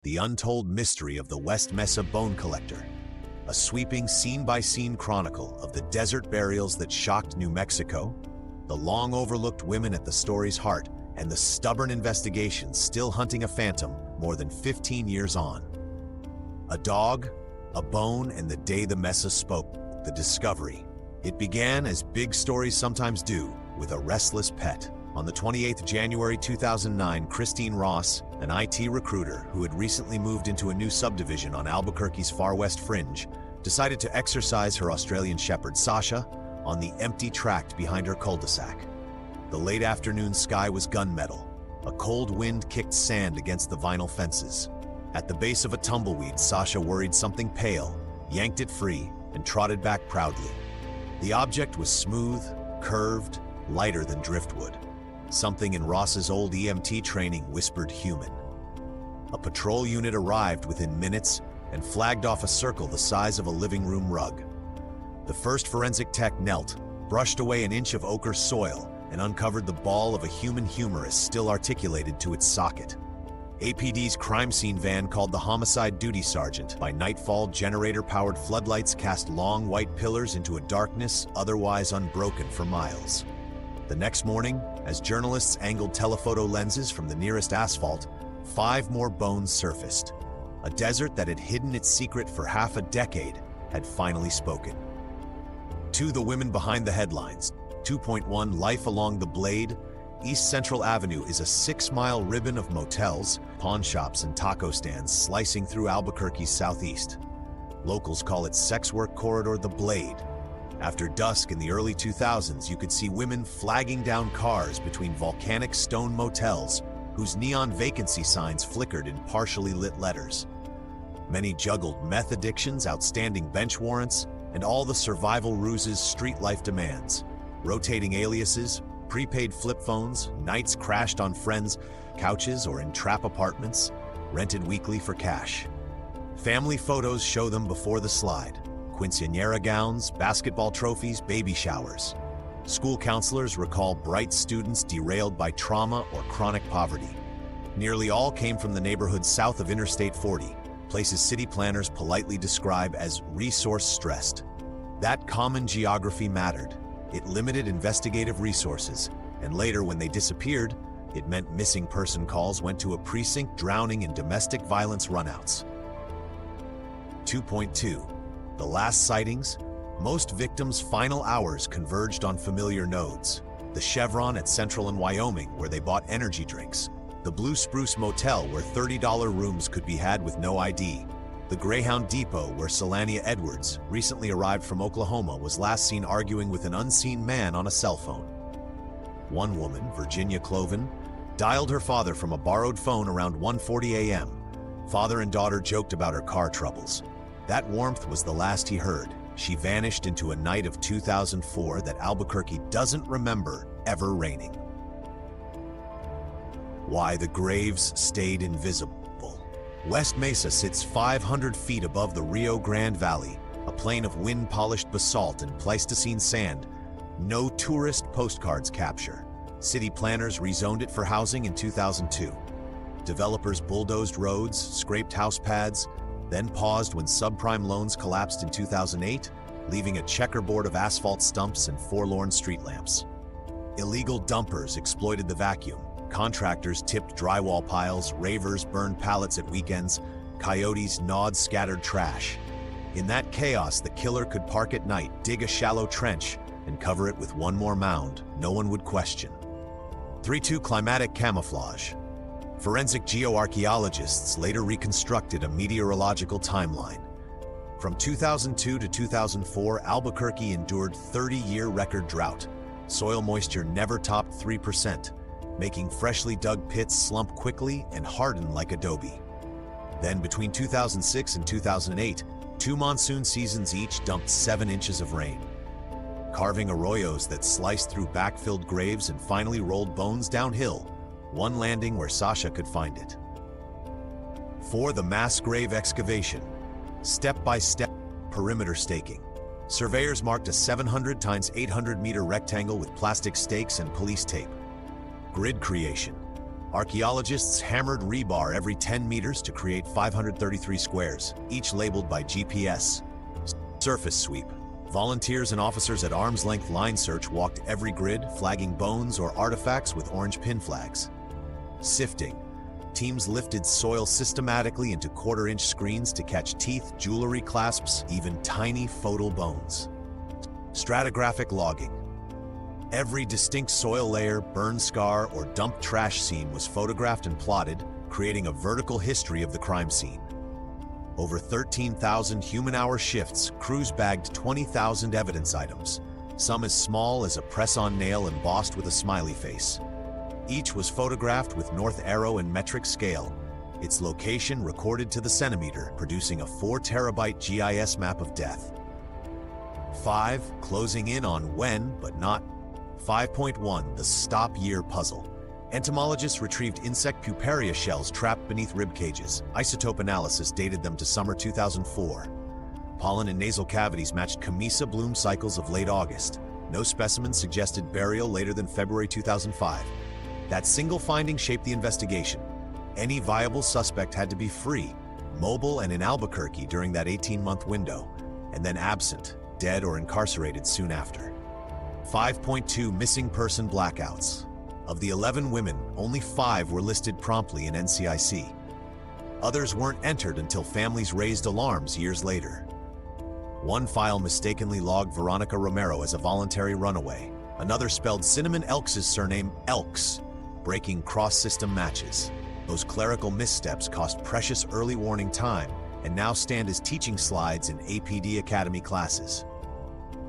the untold mystery of the West Mesa Bone Collector, a sweeping scene-by-scene chronicle of the desert burials that shocked New Mexico, the long-overlooked women at the story's heart, and the stubborn investigations still hunting a phantom more than 15 years on. A dog, a bone, and the day the Mesa spoke, the discovery. It began, as big stories sometimes do, with a restless pet. On the 28th January 2009, Christine Ross, an IT recruiter who had recently moved into a new subdivision on Albuquerque's far west fringe, decided to exercise her Australian shepherd Sasha on the empty tract behind her cul-de-sac. The late afternoon sky was gunmetal. A cold wind kicked sand against the vinyl fences. At the base of a tumbleweed, Sasha worried something pale, yanked it free, and trotted back proudly. The object was smooth, curved, lighter than driftwood. Something in Ross's old EMT training whispered human. A patrol unit arrived within minutes and flagged off a circle the size of a living room rug. The first forensic tech knelt, brushed away an inch of ochre soil, and uncovered the ball of a human humerus still articulated to its socket. APD's crime scene van, called the Homicide Duty Sergeant. By nightfall, generator-powered floodlights cast long white pillars into a darkness otherwise unbroken for miles. The next morning, as journalists angled telephoto lenses from the nearest asphalt, 5 more bones surfaced. A desert that had hidden its secret for half a decade had finally spoken. To the women behind the headlines, 2.1 Life along the Blade. East Central Avenue is a 6-mile ribbon of motels, pawn shops, and taco stands slicing through Albuquerque's southeast. Locals call it sex work corridor the Blade. After dusk in the early 2000s, you could see women flagging down cars between volcanic stone motels whose neon vacancy signs flickered in partially lit letters. Many juggled meth addictions, outstanding bench warrants, and all the survival ruses street life demands. Rotating aliases, prepaid flip phones, nights crashed on friends' couches or in trap apartments, rented weekly for cash. Family photos show them before the slide. Quinceañera gowns, basketball trophies, baby showers. School counselors recall bright students derailed by trauma or chronic poverty. Nearly all came from the neighborhoods south of Interstate 40, places city planners politely describe as resource-stressed. That common geography mattered. It limited investigative resources, and later, when they disappeared, it meant missing person calls went to a precinct drowning in domestic violence runouts. 2.2. The last sightings. Most victims' final hours converged on familiar nodes. The Chevron at Central and Wyoming, where they bought energy drinks. The Blue Spruce Motel, where $30 rooms could be had with no ID. The Greyhound Depot, where Solania Edwards, recently arrived from Oklahoma, was last seen arguing with an unseen man on a cell phone. One woman, Virginia Cloven, dialed her father from a borrowed phone around 1:40 a.m. Father and daughter joked about her car troubles. That warmth was the last he heard. She vanished into a night of 2004 that Albuquerque doesn't remember ever raining. Why the graves stayed invisible. West Mesa sits 500 feet above the Rio Grande Valley, a plain of wind-polished basalt and Pleistocene sand. No tourist postcards capture. City planners rezoned it for housing in 2002. Developers bulldozed roads, scraped house pads, then paused when subprime loans collapsed in 2008, leaving a checkerboard of asphalt stumps and forlorn street lamps. Illegal dumpers exploited the vacuum. Contractors tipped drywall piles, ravers burned pallets at weekends, coyotes gnawed scattered trash. In that chaos, the killer could park at night, dig a shallow trench, and cover it with one more mound no one would question. 3.2 Climatic camouflage. Forensic geoarchaeologists later reconstructed a meteorological timeline. From 2002 to 2004, Albuquerque endured 30-year record drought. Soil moisture never topped 3%, making freshly dug pits slump quickly and harden like adobe. Then, between 2006 and 2008, 2 monsoon seasons each dumped 7 inches of rain, carving arroyos that sliced through backfilled graves and finally rolled bones downhill, one landing where Sasha could find it. 4. The mass grave excavation. Step-by-step perimeter staking. Surveyors marked a 700 x 800 meter rectangle with plastic stakes and police tape. Grid creation. Archaeologists hammered rebar every 10 meters to create 533 squares, each labeled by GPS. Surface sweep. Volunteers and officers at arm's-length line search walked every grid, flagging bones or artifacts with orange pin flags. Sifting. Teams lifted soil systematically into quarter-inch screens to catch teeth, jewelry clasps, even tiny photo bones. Stratigraphic logging. Every distinct soil layer, burn scar, or dumped trash scene was photographed and plotted, creating a vertical history of the crime scene. Over 13,000 human-hour shifts, crews bagged 20,000 evidence items, some as small as a press-on nail embossed with a smiley face. Each was photographed with north arrow and metric scale, its location recorded to the centimeter, producing a 4-terabyte GIS map of death. 5. Closing in on when, but not. 5.1. The stop year puzzle. Entomologists retrieved insect puparia shells trapped beneath rib cages. Isotope analysis dated them to summer 2004. Pollen in nasal cavities matched Camisa bloom cycles of late August. No specimen suggested burial later than February 2005. That single finding shaped the investigation. Any viable suspect had to be free, mobile and in Albuquerque during that 18-month window, and then absent, dead or incarcerated soon after. 5.2. Missing person blackouts. Of the 11 women, only 5 were listed promptly in NCIC. Others weren't entered until families raised alarms years later. One file mistakenly logged Veronica Romero as a voluntary runaway. Another spelled Cinnamon Elks' surname Elks, breaking cross-system matches. Those clerical missteps cost precious early warning time and now stand as teaching slides in APD Academy classes.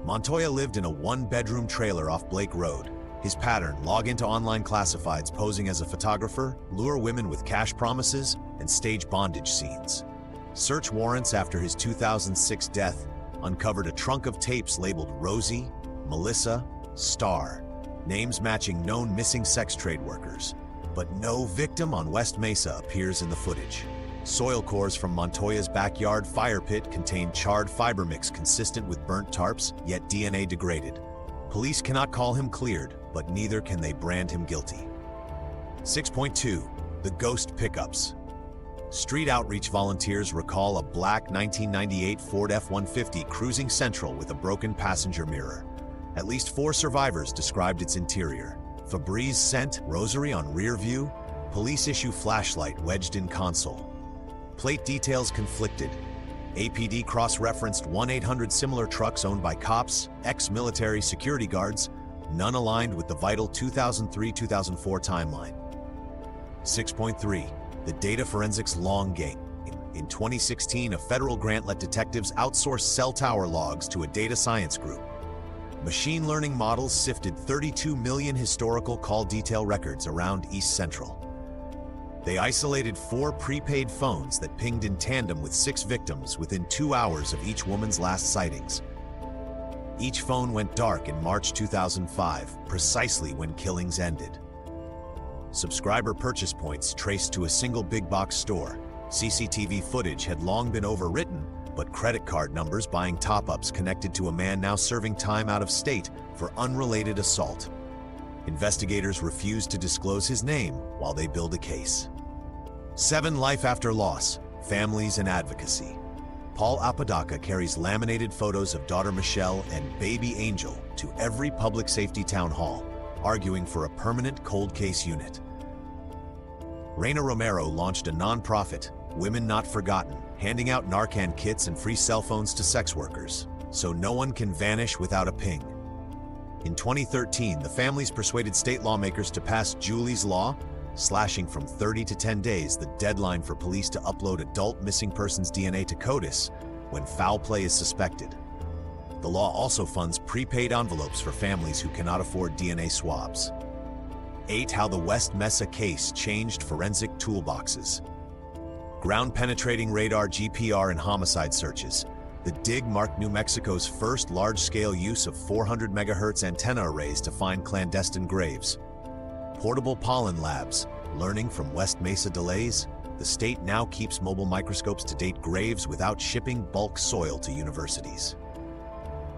Montoya lived in a 1-bedroom trailer off Blake Road. His pattern: log into online classifieds posing as a photographer, lure women with cash promises, and stage bondage scenes. Search warrants after his 2006 death uncovered a trunk of tapes labeled Rosie, Melissa, Star, names matching known missing sex trade workers. But no victim on West Mesa appears in the footage. Soil cores from Montoya's backyard fire pit contain charred fiber mix consistent with burnt tarps, yet DNA degraded. Police cannot call him cleared, but neither can they brand him guilty. 6.2. The ghost pickups. Street outreach volunteers recall a black 1998 Ford F-150 cruising central with a broken passenger mirror. At least 4 survivors described its interior. Febreze scent, rosary on rear view, police issue flashlight wedged in console. Plate details conflicted. APD cross-referenced 1-800 similar trucks owned by cops, ex-military security guards, none aligned with the vital 2003-2004 timeline. 6.3. The data forensics long game. In 2016, a federal grant let detectives outsource cell tower logs to a data science group. Machine learning models sifted 32 million historical call detail records around East Central. They isolated 4 prepaid phones that pinged in tandem with 6 victims within 2 hours of each woman's last sightings. Each phone went dark in March 2005, precisely when killings ended. Subscriber purchase points traced to a single big box store. CCTV footage had long been overwritten, but credit card numbers buying top-ups connected to a man now serving time out of state for unrelated assault. Investigators refused to disclose his name while they build a case. 7. Life after loss, families and advocacy. Paul Apodaca carries laminated photos of daughter Michelle and baby Angel to every public safety town hall, arguing for a permanent cold case unit. Reina Romero launched a nonprofit, Women Not Forgotten, handing out Narcan kits and free cell phones to sex workers, so no one can vanish without a ping. In 2013, the families persuaded state lawmakers to pass Julie's Law, slashing from 30 to 10 days the deadline for police to upload adult missing persons DNA to CODIS when foul play is suspected. The law also funds prepaid envelopes for families who cannot afford DNA swabs. 8. How the West Mesa case changed forensic toolboxes. Ground-penetrating radar, GPR, and homicide searches. The dig marked New Mexico's first large-scale use of 400 MHz antenna arrays to find clandestine graves. Portable pollen labs. Learning from West Mesa delays, the state now keeps mobile microscopes to date graves without shipping bulk soil to universities.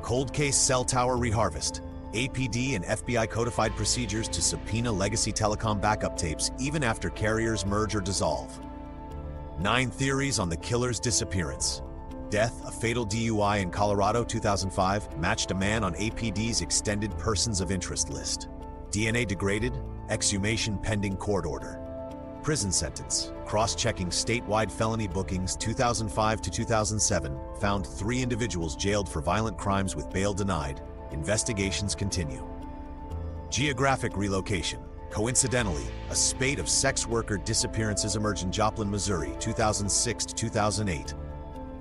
Cold case cell tower reharvest. APD and FBI codified procedures to subpoena legacy telecom backup tapes even after carriers merge or dissolve. 9 theories on the killer's disappearance. Death, a fatal DUI in Colorado 2005, matched a man on APD's extended persons of interest list. DNA degraded, exhumation pending court order. Prison sentence, cross-checking statewide felony bookings 2005 to 2007, found 3 individuals jailed for violent crimes with bail denied. Investigations continue. Geographic relocation. Coincidentally, a spate of sex worker disappearances emerged in Joplin, Missouri, 2006 to 2008.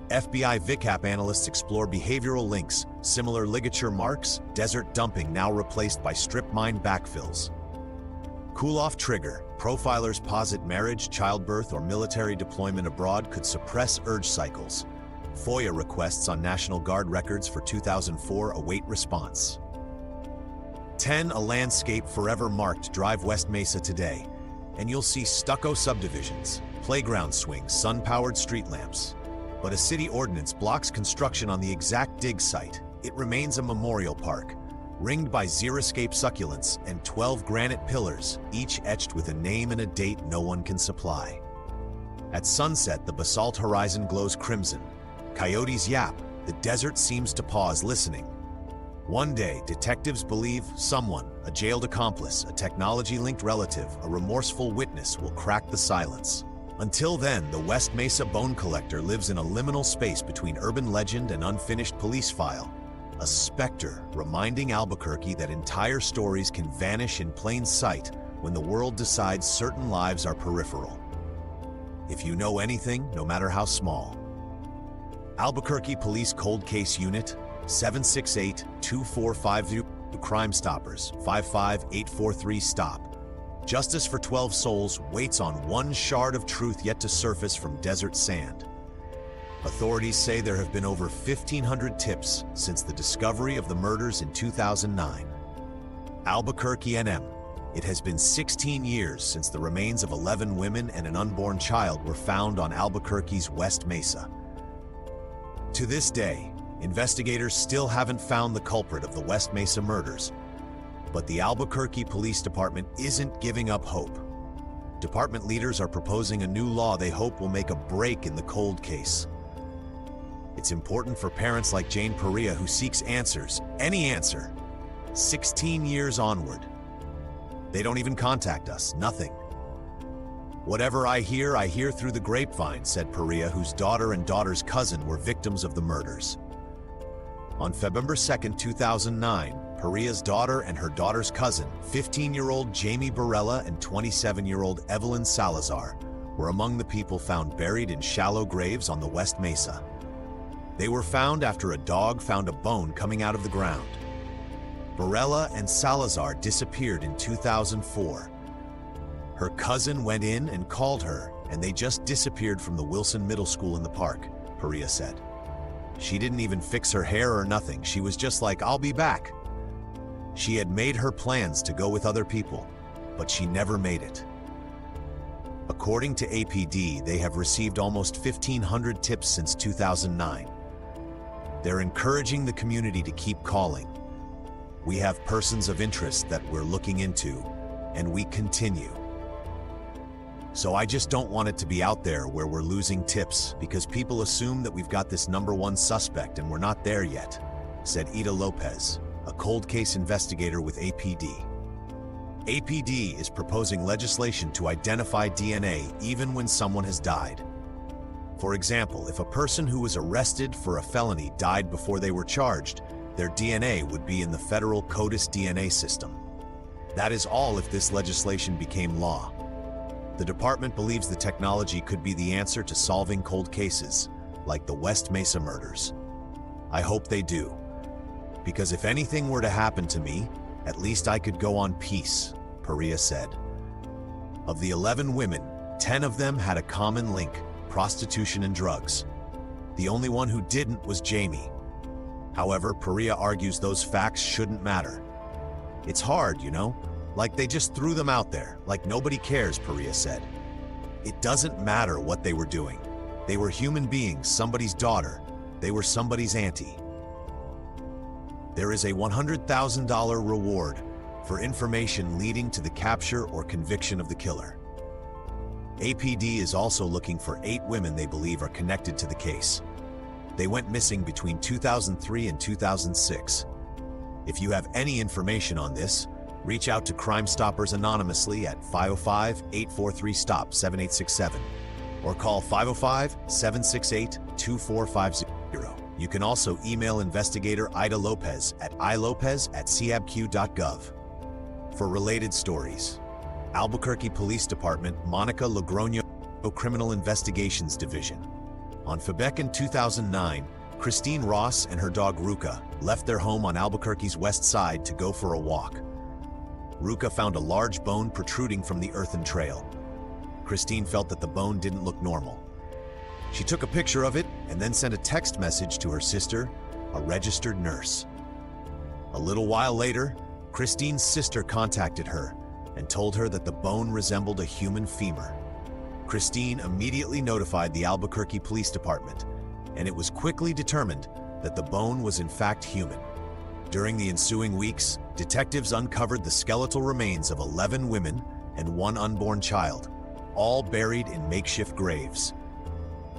FBI VICAP analysts explore behavioral links, similar ligature marks, desert dumping now replaced by strip mine backfills. Cool-off trigger. Profilers posit marriage, childbirth, or military deployment abroad could suppress urge cycles. FOIA requests on National Guard records for 2004 await response. 10. A landscape forever marked. Drive West Mesa today, and you'll see stucco subdivisions, playground swings, sun-powered street lamps. But a city ordinance blocks construction on the exact dig site. It remains a memorial park, ringed by xeriscape succulents and 12 granite pillars, each etched with a name and a date no one can supply. At sunset, the basalt horizon glows crimson. Coyotes yap. The desert seems to pause, listening. One day, detectives believe someone, a jailed accomplice, a technology-linked relative, a remorseful witness, will crack the silence. Until then, the West Mesa Bone Collector lives in a liminal space between urban legend and unfinished police file. A specter reminding Albuquerque that entire stories can vanish in plain sight when the world decides certain lives are peripheral. If you know anything, no matter how small. Albuquerque Police Cold Case Unit, 768-2450, Crime Stoppers, 55843 stop. Justice for 12 souls waits on one shard of truth yet to surface from desert sand. Authorities say there have been over 1,500 tips since the discovery of the murders in 2009. Albuquerque NM. It has been 16 years since the remains of 11 women and an unborn child were found on Albuquerque's West Mesa. To this day, investigators still haven't found the culprit of the West Mesa murders, but the Albuquerque Police Department isn't giving up hope. Department leaders are proposing a new law they hope will make a break in the cold case. It's important for parents like Jane Perea who seeks answers, any answer, 16 years onward. They don't even contact us, nothing. Whatever I hear through the grapevine, said Perea, whose daughter and daughter's cousin were victims of the murders. On February 2, 2009, Perea's daughter and her daughter's cousin, 15-year-old Jamie Barella and 27-year-old Evelyn Salazar, were among the people found buried in shallow graves on the West Mesa. They were found after a dog found a bone coming out of the ground. Barella and Salazar disappeared in 2004. Her cousin went in and called her, and they just disappeared from the Wilson Middle School in the park, Perea said. She didn't even fix her hair or nothing. She was just like, I'll be back. She had made her plans to go with other people, but she never made it. According to APD, they have received almost 1,500 tips since 2009. They're encouraging the community to keep calling. We have persons of interest that we're looking into, and we continue. So I just don't want it to be out there where we're losing tips because people assume that we've got this #1 suspect and we're not there yet, said Ida Lopez, a cold case investigator with APD. APD is proposing legislation to identify DNA even when someone has died. For example, if a person who was arrested for a felony died before they were charged, their DNA would be in the federal CODIS DNA system. That is all if this legislation became law. The department believes the technology could be the answer to solving cold cases, like the West Mesa murders. I hope they do, because if anything were to happen to me, at least I could go on peace, Perea said. Of the 11 women, 10 of them had a common link: prostitution and drugs. The only one who didn't was Jamie. However, Perea argues those facts shouldn't matter. It's hard, you know? Like they just threw them out there, like nobody cares, Perea said. It doesn't matter what they were doing. They were human beings, somebody's daughter. They were somebody's auntie. There is a $100,000 reward for information leading to the capture or conviction of the killer. APD is also looking for 8 women they believe are connected to the case. They went missing between 2003 and 2006. If you have any information on this, reach out to Crime Stoppers anonymously at 505-843-STOP-7867 or call 505-768-2450. You can also email investigator Ida Lopez at ilopez@cabq.gov. For related stories, Albuquerque Police Department Monica Logroño Criminal Investigations Division. On Quebec in 2009, Christine Ross and her dog Ruka left their home on Albuquerque's west side to go for a walk. Ruka found a large bone protruding from the earthen trail. Christine felt that the bone didn't look normal. She took a picture of it and then sent a text message to her sister, a registered nurse. A little while later, Christine's sister contacted her and told her that the bone resembled a human femur. Christine immediately notified the Albuquerque Police Department, and it was quickly determined that the bone was in fact human. During the ensuing weeks, detectives uncovered the skeletal remains of 11 women and 1 unborn child, all buried in makeshift graves.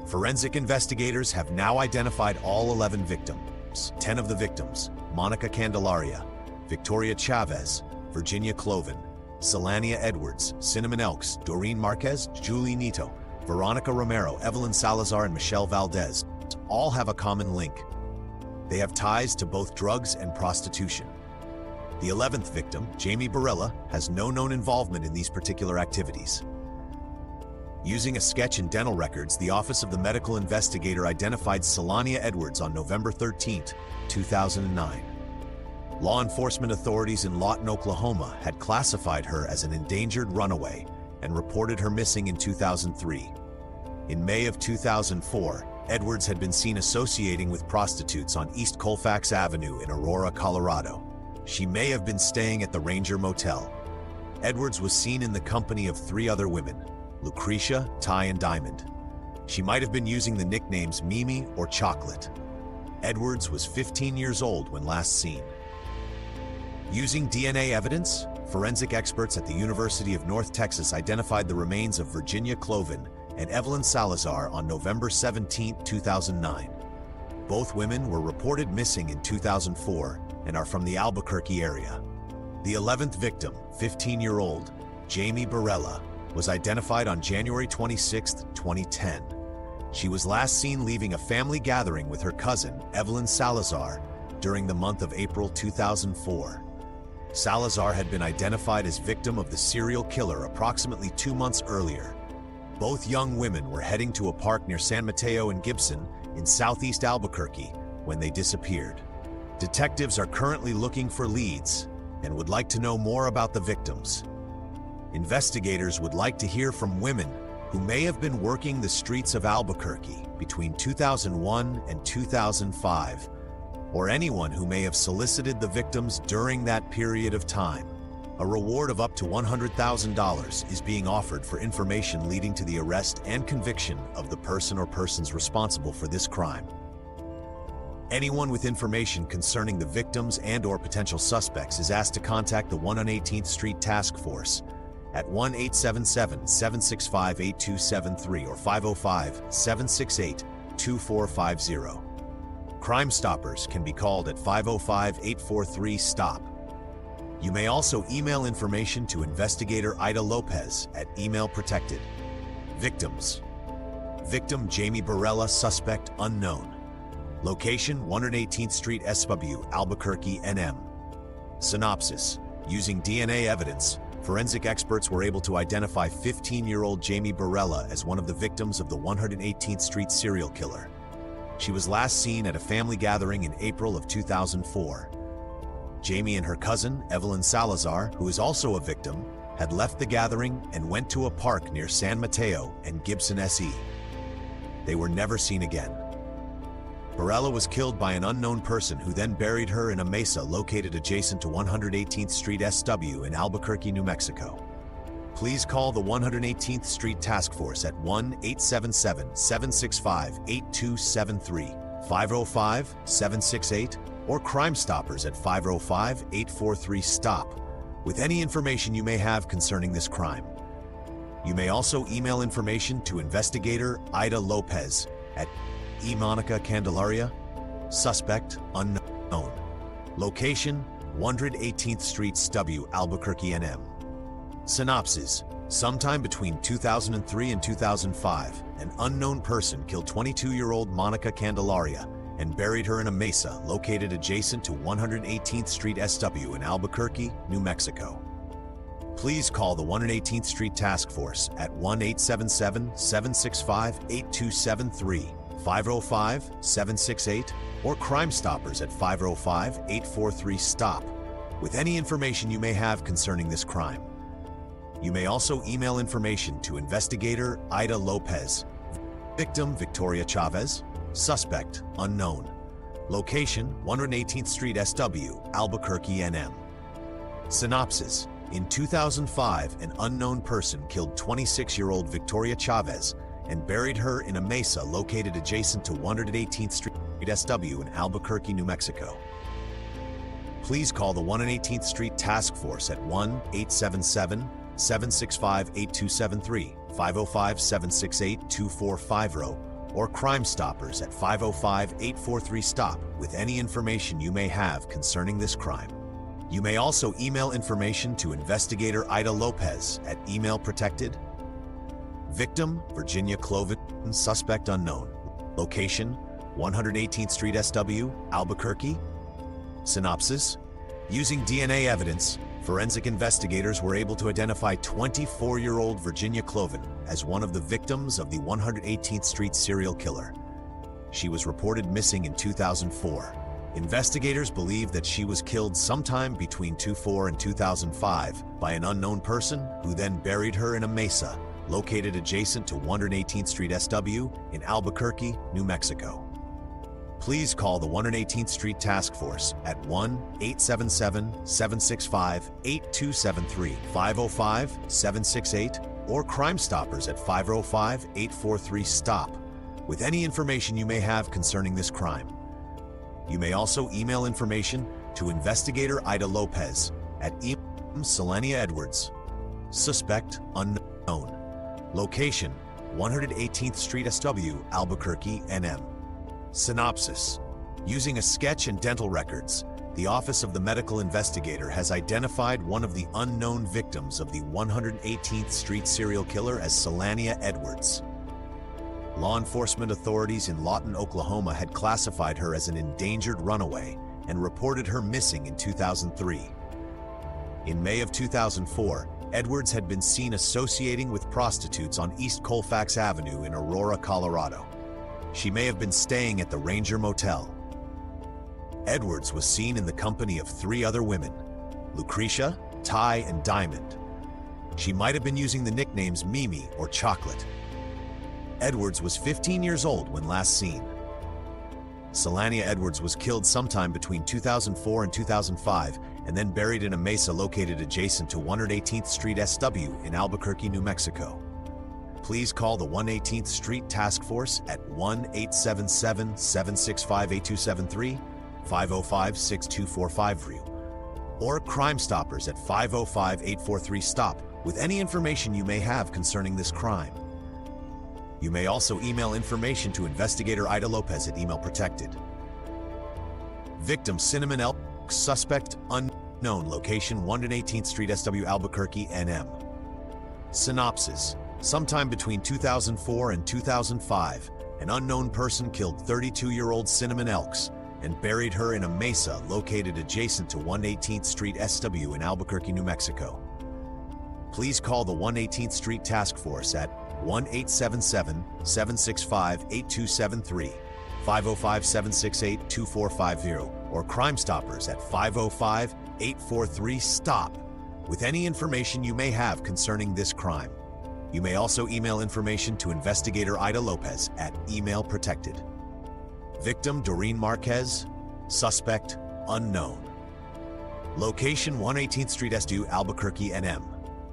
Forensic investigators have now identified all 11 victims. 10 of the victims, Monica Candelaria, Victoria Chavez, Virginia Cloven, Selania Edwards, Cinnamon Elks, Doreen Marquez, Julie Nito, Veronica Romero, Evelyn Salazar, and Michelle Valdez, all have a common link. They have ties to both drugs and prostitution. The 11th victim, Jamie Barella, has no known involvement in these particular activities. Using a sketch in dental records, the Office of the Medical Investigator identified Selania Edwards on November 13, 2009. Law enforcement authorities in Lawton, Oklahoma had classified her as an endangered runaway and reported her missing in 2003. In May of 2004, Edwards had been seen associating with prostitutes on East Colfax Avenue in Aurora, Colorado. She may have been staying at the Ranger Motel. Edwards was seen in the company of 3 other women, Lucretia, Ty, and Diamond. She might have been using the nicknames Mimi or Chocolate. Edwards was 15 years old when last seen. Using DNA evidence, forensic experts at the University of North Texas identified the remains of Virginia Cloven and Evelyn Salazar on November 17, 2009. Both women were reported missing in 2004 and are from the Albuquerque area. The 11th victim, 15-year-old Jamie Barella, was identified on January 26, 2010. She was last seen leaving a family gathering with her cousin, Evelyn Salazar, during the month of April 2004. Salazar had been identified as victim of the serial killer approximately 2 months earlier. Both young women were heading to a park near San Mateo and Gibson in southeast Albuquerque when they disappeared. Detectives are currently looking for leads and would like to know more about the victims. Investigators would like to hear from women who may have been working the streets of Albuquerque between 2001 and 2005, or anyone who may have solicited the victims during that period of time. A reward of up to $100,000 is being offered for information leading to the arrest and conviction of the person or persons responsible for this crime. Anyone with information concerning the victims and/or potential suspects is asked to contact the 118th Street Task Force at 1-877-765-8273 or 505-768-2450. Crime Stoppers can be called at 505-843-STOP. You may also email information to investigator Ida Lopez at email protected. Victims: victim Jamie Barella, suspect unknown. Location 118th Street SW, Albuquerque, NM. Synopsis: using DNA evidence, forensic experts were able to identify 15-year-old Jamie Barella as one of the victims of the 118th Street serial killer. She was last seen at a family gathering in April of 2004. Jamie and her cousin, Evelyn Salazar, who is also a victim, had left the gathering and went to a park near San Mateo and Gibson SE. They were never seen again. Barella was killed by an unknown person who then buried her in a mesa located adjacent to 118th Street SW in Albuquerque, New Mexico. Please call the 118th Street Task Force at 1-877-765-8273, 505-768-2450. or Crime Stoppers at 505-843-STOP with any information you may have concerning this crime. You may also email information to investigator Ida Lopez at Monica Candelaria, suspect unknown. Location 118th Street, W, Albuquerque, NM. Synopsis: sometime between 2003 and 2005, an unknown person killed 22-year-old Monica Candelaria and buried her in a mesa located adjacent to 118th Street, SW in Albuquerque, New Mexico. Please call the 118th Street Task Force at 1-877-765-8273, 505-768, or Crime Stoppers at 505-843-STOP with any information you may have concerning this crime. You may also email information to investigator Ida Lopez, victim Victoria Chavez, suspect unknown. Location 118th Street, SW, Albuquerque, NM. Synopsis: in 2005, an unknown person killed 26-year-old Victoria Chavez and buried her in a mesa located adjacent to 118th Street, SW in Albuquerque, New Mexico. Please call the 118th Street Task Force at 1-877-765-8273, 505-768-2450, or Crime Stoppers at 505-843-STOP with any information you may have concerning this crime. You may also email information to investigator Ida Lopez at email protected. Victim Virginia Cloven, suspect unknown. Location 118th Street, SW, Albuquerque. Synopsis: using DNA evidence, forensic investigators were able to identify 24-year-old Virginia Cloven as one of the victims of the 118th Street serial killer. She was reported missing in 2004. Investigators believe that she was killed sometime between 2004 and 2005 by an unknown person who then buried her in a mesa located adjacent to 118th Street, SW in Albuquerque, New Mexico. Please call the 118th Street Task Force at 1-877-765-8273, 505-768, or Crime Stoppers at 505-843-STOP with any information you may have concerning this crime. You may also email information to investigator Ida Lopez at Selania Edwards, suspect unknown. Location 118th Street, SW, Albuquerque, NM. Synopsis: using a sketch and dental records, the Office of the Medical Investigator has identified one of the unknown victims of the 118th Street serial killer as Selania Edwards. Law enforcement authorities in Lawton, Oklahoma had classified her as an endangered runaway and reported her missing in 2003. In May of 2004, Edwards had been seen associating with prostitutes on East Colfax Avenue in Aurora, Colorado. She may have been staying at the Ranger Motel. Edwards was seen in the company of 3 other women: Lucretia, Ty, and Diamond. She might have been using the nicknames Mimi or Chocolate. Edwards was 15 years old when last seen. Selania Edwards was killed sometime between 2004 and 2005 and then buried in a mesa located adjacent to 118th Street, SW in Albuquerque, New Mexico. Please call the 118th Street Task Force at 1-877-765-8273, 505-6245, or Crime Stoppers at 505-843-STOP with any information you may have concerning this crime. You may also email information to investigator Ida Lopez at email protected. Victim Cinnamon Elk, suspect unknown. Location 118th Street, SW, Albuquerque, NM. Synopsis: sometime between 2004 and 2005, an unknown person killed 32-year-old Cinnamon Elks and buried her in a mesa located adjacent to 118th Street, SW in Albuquerque, New Mexico. Please call the 118th Street Task Force at 1-877-765-8273, 505-768-2450, or Crime Stoppers at 505-843-STOP with any information you may have concerning this crime. You may also email information to investigator Ida Lopez at email protected. Victim Doreen Marquez, suspect unknown. Location 118th Street, SW, Albuquerque, NM.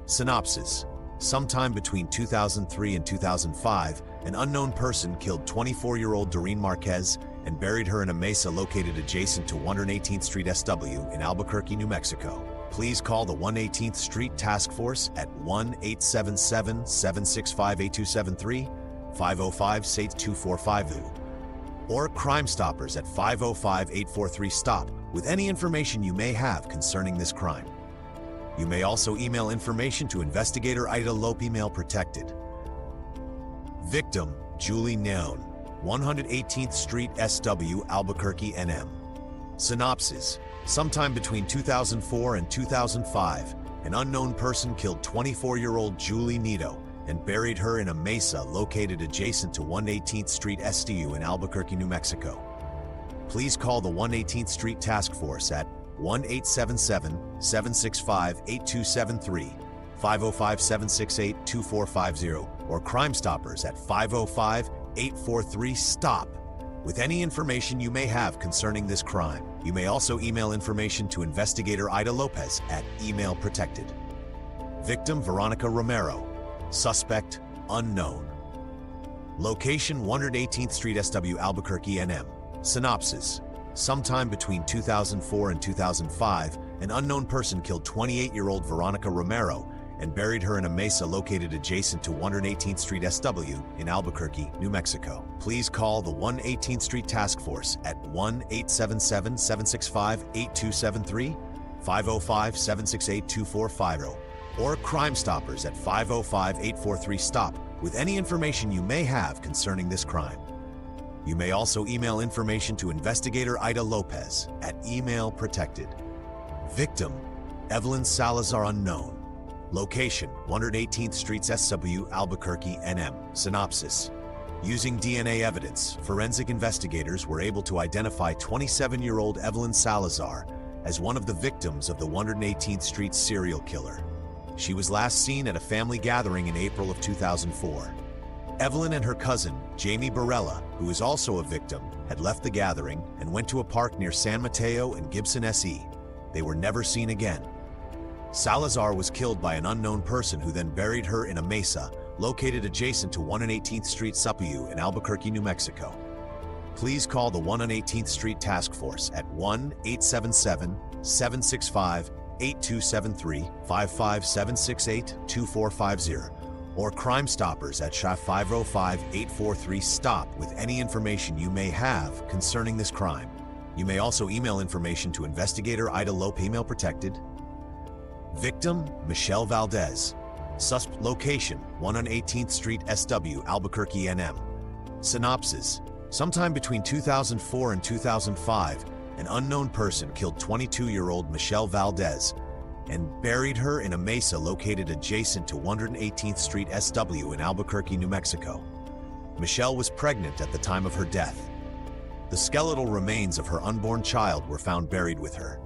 Synopsis: sometime between 2003 and 2005, An unknown person killed 24-year-old Doreen Marquez and buried her in a mesa located adjacent to 118th Street SW in Albuquerque, New Mexico. Please call the 118th Street Task Force at 1-877-765-8273, 505-SATE-2450, or Crime Stoppers at 505-843-STOP with any information you may have concerning this crime. You may also email information to Investigator Ida Lope, email protected. Victim, Julie Neon, 118th Street SW, Albuquerque, NM. Synopsis: sometime between 2004 and 2005, an unknown person killed 24-year-old Julie Neto and buried her in a mesa located adjacent to 118th Street STU in Albuquerque, New Mexico. Please call the 118th Street Task Force at 1-877-765-8273, 505-768-2450, or Crime Stoppers at 505-843-STOP with any information you may have concerning this crime. You may also email information to Investigator Ida Lopez at email protected. Victim, Veronica Romero. Suspect, unknown. Location, 118th Street SW, Albuquerque, NM. Synopsis: sometime between 2004 and 2005, an unknown person killed 28-year-old Veronica Romero and buried her in a mesa located adjacent to 118th Street SW in Albuquerque, New Mexico. Please call the 118th Street Task Force at 1-877-765-8273, 505-768-2450, or Crime Stoppers at 505-843-STOP with any information you may have concerning this crime. You may also email information to Investigator Ida Lopez at email protected. Victim, Evelyn Salazar, unknown. Location, 118th Street SW, Albuquerque, NM. Synopsis: using DNA evidence, forensic investigators were able to identify 27-year-old Evelyn Salazar as one of the victims of the 118th Street serial killer. She was last seen at a family gathering in April of 2004. Evelyn and her cousin, Jamie Barella, who is also a victim, had left the gathering and went to a park near San Mateo and Gibson SE. They were never seen again. Salazar was killed by an unknown person who then buried her in a mesa located adjacent to 118th Street SW in Albuquerque, New Mexico. Please call the 118th Street Task Force at 1-877-765-8273, 55768-2450, or Crime Stoppers at 505-843-STOP with any information you may have concerning this crime. You may also email information to Investigator Ida Lope, email protected. Victim, Michelle Valdez. Suspect location, 118th Street SW, Albuquerque, NM. Synopsis: sometime between 2004 and 2005, an unknown person killed 22-year-old Michelle Valdez and buried her in a mesa located adjacent to 118th Street SW in Albuquerque, New Mexico. Michelle was pregnant at the time of her death. The skeletal remains of her unborn child were found buried with her.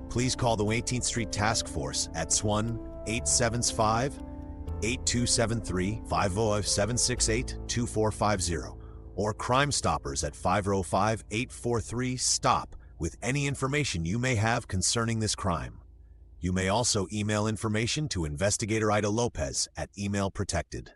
Please call the 18th Street Task Force at 1-875-8273, 505-768-2450, or Crime Stoppers at 505-843-STOP with any information you may have concerning this crime. You may also email information to Investigator Ida Lopez at email protected.